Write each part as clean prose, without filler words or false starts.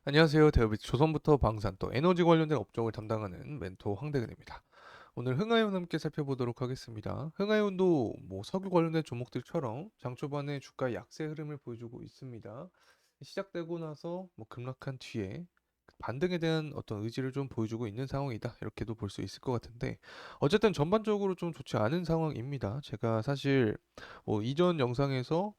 안녕하세요. 대우빛 조선부터 방산 또 에너지 관련된 업종을 담당하는 멘토 황대근입니다. 오늘 흥하이온 함께 살펴보도록 하겠습니다. 흥하이온도 석유 관련된 종목들처럼 장 초반에 주가 약세 흐름을 보여주고 있습니다. 시작되고 나서 급락한 뒤에 반등에 대한 어떤 의지를 좀 보여주고 있는 상황이다. 이렇게도 볼 수 있을 것 같은데 어쨌든 전반적으로 좀 좋지 않은 상황입니다. 제가 사실 이전 영상에서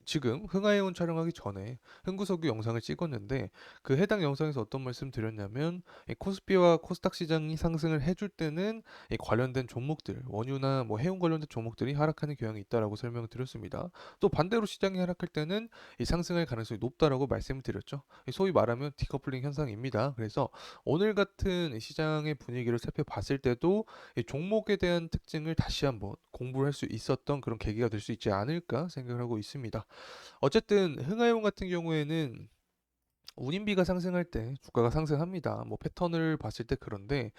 지금 흥하이온 촬영하기 전에 흥구석유 영상을 찍었는데 그 해당 영상에서 어떤 말씀 드렸냐면 이 코스피와 코스닥 시장이 상승을 해줄 때는 이 관련된 종목들 원유나 해운 관련된 종목들이 하락하는 경향이 있다라고 설명을 드렸습니다. 또 반대로 시장이 하락할 때는 이 상승할 가능성이 높다라고 말씀을 드렸죠. 소위 말하면 디커플링 현상입니다. 그래서 오늘 같은 이 시장의 분위기를 살펴봤을 때도 이 종목에 대한 특징을 다시 한번 공부를 할 수 있었던 그런 계기가 될 수 있지 않을까 생각을 하고 있습니다. 어쨌든 흥하용 같은 경우에는 운임비가 상승할 때 주가가 상승합니다. 패턴을 봤을 때 그런데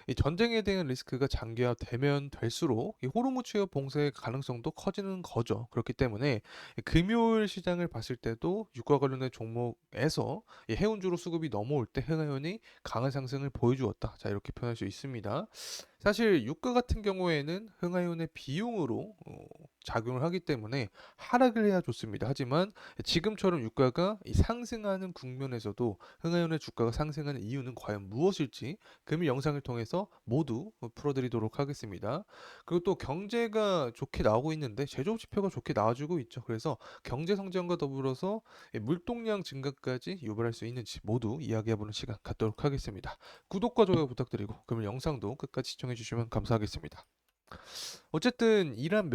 이 전쟁에 대한 리스크가 장기화되면 될수록 이 호르무즈 취업 봉쇄의 가능성도 커지는 거죠. 그렇기 때문에 이 금요일 시장을 봤을 때도 유가 관련된 종목에서 이 해운주로 수급이 넘어올 때 흥하연이 강한 상승을 보여주었다. 자, 이렇게 표현할 수 있습니다. 사실 유가 같은 경우에는 흥하연의 비용으로 작용을 하기 때문에 하락을 해야 좋습니다. 하지만 지금처럼 유가가 이 상승하는 국면에서도 흥하연의 주가가 상승하는 이유는 과연 무엇일지 금일 영상을 통해서 모두 풀어드리도록 하겠습니다. 그리고 또 경제가 좋게 나오고 있는데 제조업 지표가 좋게 나와주고 있죠. 그래서 경제 성장과 더불어서 물동량 증가까지 유발할 수 있는지 모두 이야기해보는 시간 갖도록 하겠습니다. 구독과 좋아요 부탁드리고 그러면 영상도 끝까지 시청해주시면 감사하겠습니다. 어쨌든 이란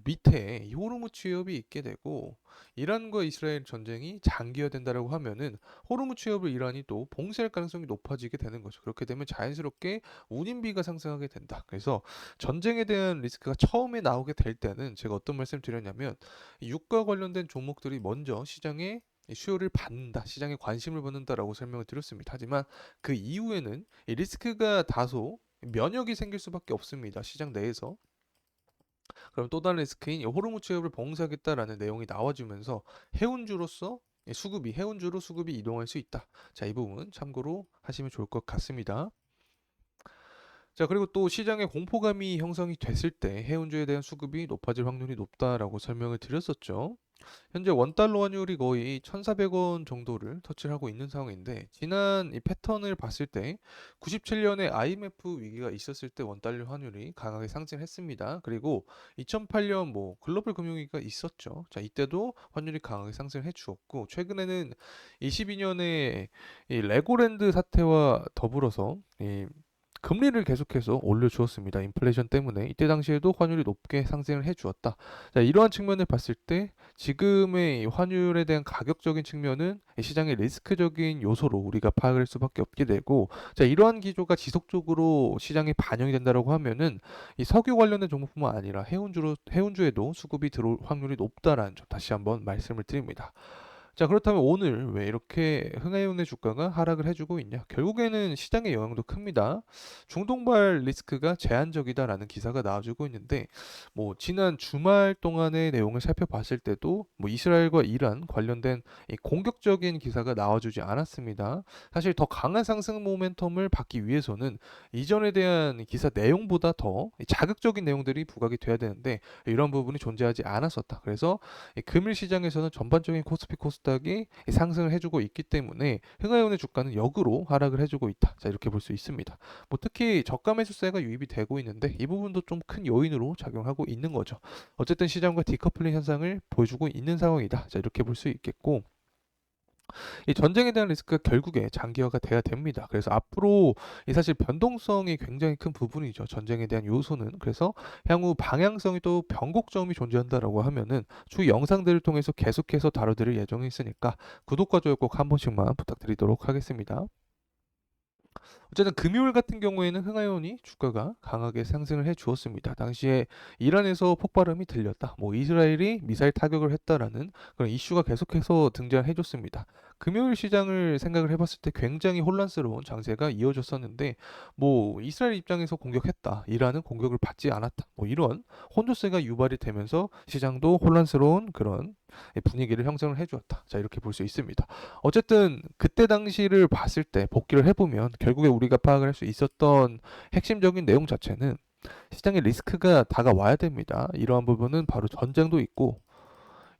밑에 이 호르무즈 취업이 있게 되고 이란과 이스라엘 전쟁이 장기화된다라고 하면은 호르무즈 취업을 이란이 또 봉쇄할 가능성이 높아지게 되는 거죠. 그렇게 되면 자연스럽게 운임비가 상승하게 된다. 그래서 전쟁에 대한 리스크가 처음에 나오게 될 때는 제가 어떤 말씀 드렸냐면 이 유가 관련된 종목들이 먼저 시장에 수요를 받는다, 시장에 관심을 받는다라고 설명을 드렸습니다. 하지만 그 이후에는 이 리스크가 다소 면역이 생길 수밖에 없습니다. 시장 내에서. 그럼 또 다른 리스크인 이 호르무즈 취업을 봉쇄하겠다라는 내용이 나와주면서 해운주로서 해운주로 수급이 이동할 수 있다. 자, 이 부분 참고로 하시면 좋을 것 같습니다. 자, 그리고 또 시장에 공포감이 형성이 됐을 때 해운주에 대한 수급이 높아질 확률이 높다라고 설명을 드렸었죠. 현재 원달러 환율이 거의 1,400원 정도를 터치를 하고 있는 상황인데 지난 이 패턴을 봤을 때 97년에 IMF 위기가 있었을 때 원달러 환율이 강하게 상승했습니다. 그리고 2008년 글로벌 금융위기가 있었죠. 자, 이때도 환율이 강하게 상승해 주었고 최근에는 22년에 이 레고랜드 사태와 더불어서 이 금리를 계속해서 올려주었습니다. 인플레이션 때문에 이때 당시에도 환율이 높게 상승을 해주었다. 자, 이러한 측면을 봤을 때 지금의 이 환율에 대한 가격적인 측면은 이 시장의 리스크적인 요소로 우리가 파악할 수밖에 없게 되고, 자, 이러한 기조가 지속적으로 시장에 반영이 된다라고 하면은 이 석유 관련된 종목뿐만 아니라 해운주에도 수급이 들어올 확률이 높다라는 점 다시 한번 말씀을 드립니다. 자, 그렇다면 오늘 왜 이렇게 흥하이온의 주가가 하락을 해주고 있냐? 결국에는 시장의 영향도 큽니다. 중동발 리스크가 제한적이다라는 기사가 나와주고 있는데, 지난 주말 동안의 내용을 살펴봤을 때도 이스라엘과 이란 관련된 이 공격적인 기사가 나와주지 않았습니다. 사실 더 강한 상승 모멘텀을 받기 위해서는 이전에 대한 기사 내용보다 더 자극적인 내용들이 부각이 돼야 되는데 이런 부분이 존재하지 않았었다. 그래서 이 금일 시장에서는 전반적인 코스피 코스닥이 상승을 해주고 있기 때문에 흥하이온의 주가는 역으로 하락을 해주고 있다. 자, 이렇게 볼 수 있습니다. 특히 저가 매수세가 유입이 되고 있는데 이 부분도 좀 큰 요인으로 작용하고 있는 거죠. 어쨌든 시장과 디커플링 현상을 보여주고 있는 상황이다. 자, 이렇게 볼 수 있겠고 이 전쟁에 대한 리스크가 결국에 장기화가 돼야 됩니다. 그래서 앞으로 이 사실 변동성이 굉장히 큰 부분이죠. 전쟁에 대한 요소는. 그래서 향후 방향성이 또 변곡점이 존재한다라고 하면은 추후 영상들을 통해서 계속해서 다뤄드릴 예정이 있으니까 구독과 좋아요 꼭 한 번씩만 부탁드리도록 하겠습니다. 어쨌든 금요일 같은 경우에는 흥하이온이 주가가 강하게 상승을 해 주었습니다. 당시에 이란에서 폭발음이 들렸다. 이스라엘이 미사일 타격을 했다라는 그런 이슈가 계속해서 등장해 줬습니다. 금요일 시장을 생각을 해봤을 때 굉장히 혼란스러운 장세가 이어졌었는데 뭐 이스라엘 입장에서 공격했다, 이란은 공격을 받지 않았다, 뭐 이런 혼조세가 유발이 되면서 시장도 혼란스러운 그런 분위기를 형성을 해주었다. 자, 이렇게 볼 수 있습니다. 어쨌든 그때 당시를 봤을 때 복기를 해보면 결국에 우리가 파악을 할 수 있었던 핵심적인 내용 자체는 시장의 리스크가 다가와야 됩니다. 이러한 부분은 바로 전쟁도 있고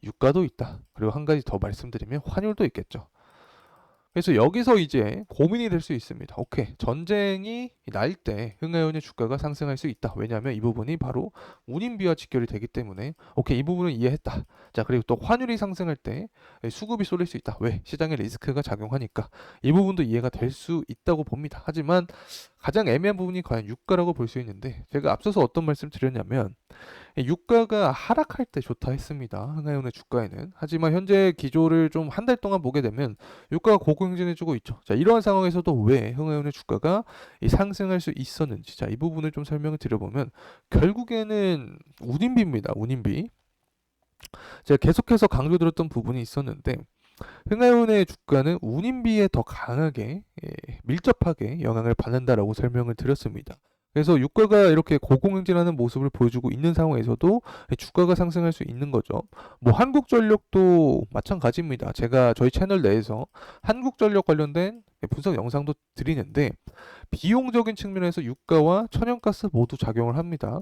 유가도 있다. 그리고 한 가지 더 말씀드리면 환율도 있겠죠. 그래서 여기서 이제 고민이 될 수 있습니다. 오케이. 전쟁이 날 때 흥하연의 주가가 상승할 수 있다. 왜냐하면 이 부분이 바로 운임비와 직결이 되기 때문에 오케이. 이 부분은 이해했다. 자, 그리고 또 환율이 상승할 때 수급이 쏠릴 수 있다. 왜? 시장의 리스크가 작용하니까. 이 부분도 이해가 될 수 있다고 봅니다. 하지만 가장 애매한 부분이 과연 유가라고 볼 수 있는데 제가 앞서서 어떤 말씀 드렸냐면 유가가 하락할 때 좋다 했습니다. 흥하연의 주가에는. 하지만 현재 기조를 좀 한 달 동안 보게 되면 유가가 고공행진해주고 있죠. 자, 이러한 상황에서도 왜 흥하연의 주가가 상승할 수 있었는지, 자, 이 부분을 좀 설명을 드려보면 결국에는 운임비입니다. 운임비. 제가 계속해서 강조드렸던 부분이 있었는데 흥하연의 주가는 운임비에 더 강하게 밀접하게 영향을 받는다라고 설명을 드렸습니다. 그래서 유가가 이렇게 고공행진하는 모습을 보여주고 있는 상황에서도 주가가 상승할 수 있는 거죠. 뭐 한국전력도 마찬가지입니다. 제가 저희 채널 내에서 한국전력 관련된 분석 영상도 드리는데 비용적인 측면에서 유가와 천연가스 모두 작용을 합니다.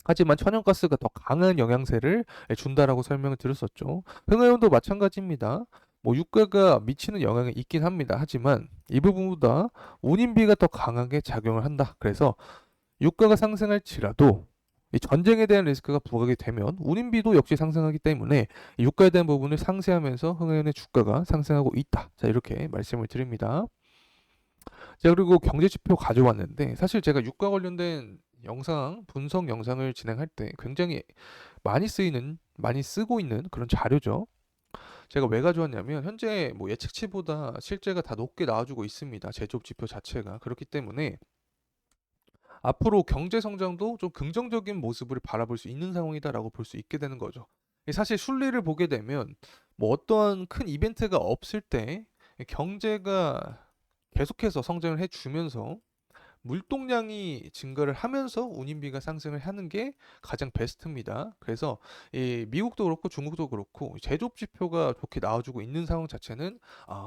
하지만 천연가스가 더 강한 영향세를 준다라고 설명을 드렸었죠. 흥하연도 마찬가지입니다. 뭐 유가가 미치는 영향이 있긴 합니다. 하지만 이 부분보다 운임비가 더 강하게 작용을 한다. 그래서 유가가 상승할지라도 이 전쟁에 대한 리스크가 부각이 되면 운임비도 역시 상승하기 때문에 유가에 대한 부분을 상쇄하면서 흥하연의 주가가 상승하고 있다. 자, 이렇게 말씀을 드립니다. 자, 그리고 경제지표 가져왔는데 사실 제가 유가 관련된 영상, 분석 영상을 진행할 때 굉장히 많이 쓰고 있는 그런 자료죠. 제가 왜 가져왔냐면 현재 뭐 예측치보다 실제가 다 높게 나와주고 있습니다. 제조업 지표 자체가. 그렇기 때문에 앞으로 경제 성장도 좀 긍정적인 모습을 바라볼 수 있는 상황이다라고 볼 수 있게 되는 거죠. 사실 순리를 보게 되면 뭐 어떠한 큰 이벤트가 없을 때 경제가 계속해서 성장을 해주면서 물동량이 증가를 하면서 운임비가 상승을 하는 게 가장 베스트입니다. 그래서 이 미국도 그렇고 중국도 그렇고 제조업 지표가 좋게 나와주고 있는 상황 자체는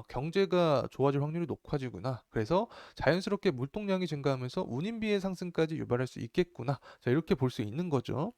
경제가 좋아질 확률이 높아지구나. 그래서 자연스럽게 물동량이 증가하면서 운임비의 상승까지 유발할 수 있겠구나. 자, 이렇게 볼 수 있는 거죠.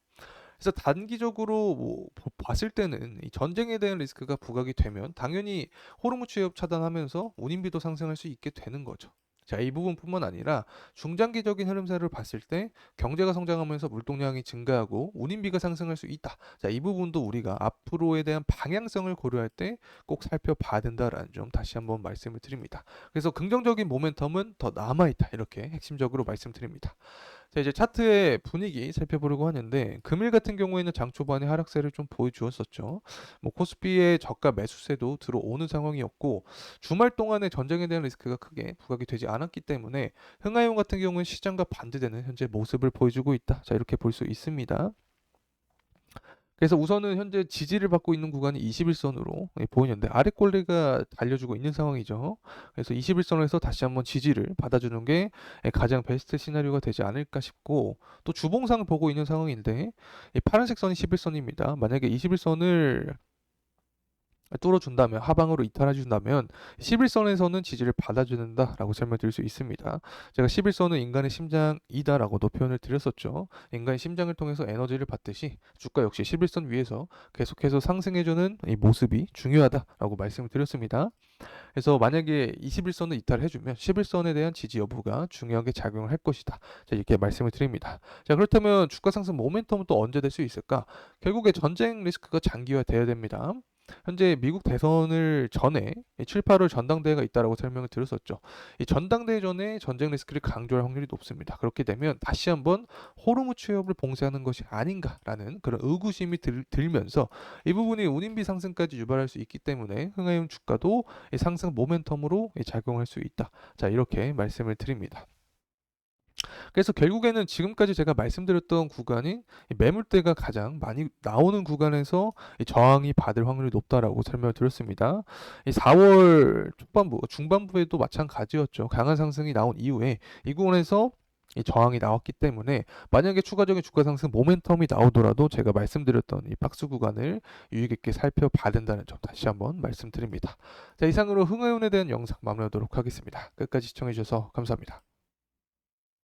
그래서 단기적으로 뭐 봤을 때는 이 전쟁에 대한 리스크가 부각이 되면 당연히 호르무 취업 차단하면서 운임비도 상승할 수 있게 되는 거죠. 자, 이 부분뿐만 아니라 중장기적인 흐름세를 봤을 때 경제가 성장하면서 물동량이 증가하고 운임비가 상승할 수 있다. 자, 이 부분도 우리가 앞으로에 대한 방향성을 고려할 때 꼭 살펴봐야 된다라는 점 다시 한번 말씀을 드립니다. 그래서 긍정적인 모멘텀은 더 남아있다. 이렇게 핵심적으로 말씀드립니다. 자, 이제 차트의 분위기 살펴보려고 하는데 금일 같은 경우에는 장 초반에 하락세를 좀 보여주었었죠. 뭐 코스피의 저가 매수세도 들어오는 상황이었고 주말 동안에 전쟁에 대한 리스크가 크게 부각이 되지 않았기 때문에 흥하용 같은 경우는 시장과 반대되는 현재 모습을 보여주고 있다. 자, 이렇게 볼 수 있습니다. 그래서 우선은 현재 지지를 받고 있는 구간이 21선으로 보이는데 아래 꼴레가 달려주고 있는 상황이죠. 그래서 21선에서 다시 한번 지지를 받아주는 게 가장 베스트 시나리오가 되지 않을까 싶고 또 주봉상을 보고 있는 상황인데 이 파란색 선이 11선입니다. 만약에 21선을 뚫어준다면 하방으로 이탈해준다면 11선에서는 지지를 받아준다라고 설명드릴 수 있습니다. 제가 11선은 인간의 심장이다라고도 표현을 드렸었죠. 인간의 심장을 통해서 에너지를 받듯이 주가 역시 11선 위에서 계속해서 상승해주는 이 모습이 중요하다라고 말씀을 드렸습니다. 그래서 만약에 21선을 이탈해주면 11선에 대한 지지 여부가 중요하게 작용을 할 것이다. 자, 이렇게 말씀을 드립니다. 자, 그렇다면 주가 상승 모멘텀은 또 언제 될 수 있을까? 결국에 전쟁 리스크가 장기화돼야 됩니다. 현재 미국 대선을 전에 7, 8월 전당대회가 있다라고 설명을 드렸었죠. 이 전당대회 전에 전쟁 리스크를 강조할 확률이 높습니다. 그렇게 되면 다시 한번 호르무 취업을 봉쇄하는 것이 아닌가라는 그런 의구심이 들면서 이 부분이 운임비 상승까지 유발할 수 있기 때문에 흥하용 주가도 이 상승 모멘텀으로 작용할 수 있다. 자, 이렇게 말씀을 드립니다. 그래서 결국에는 지금까지 제가 말씀드렸던 구간인 이 매물대가 가장 많이 나오는 구간에서 이 저항이 받을 확률이 높다라고 설명을 드렸습니다. 이 4월 초반부, 중반부에도 마찬가지였죠. 강한 상승이 나온 이후에 이 구간에서 이 저항이 나왔기 때문에 만약에 추가적인 주가 상승 모멘텀이 나오더라도 제가 말씀드렸던 이 박스 구간을 유의 깊게 살펴봐야 된다는 점 다시 한번 말씀드립니다. 자, 이상으로 흥하윤에 대한 영상 마무리하도록 하겠습니다. 끝까지 시청해주셔서 감사합니다.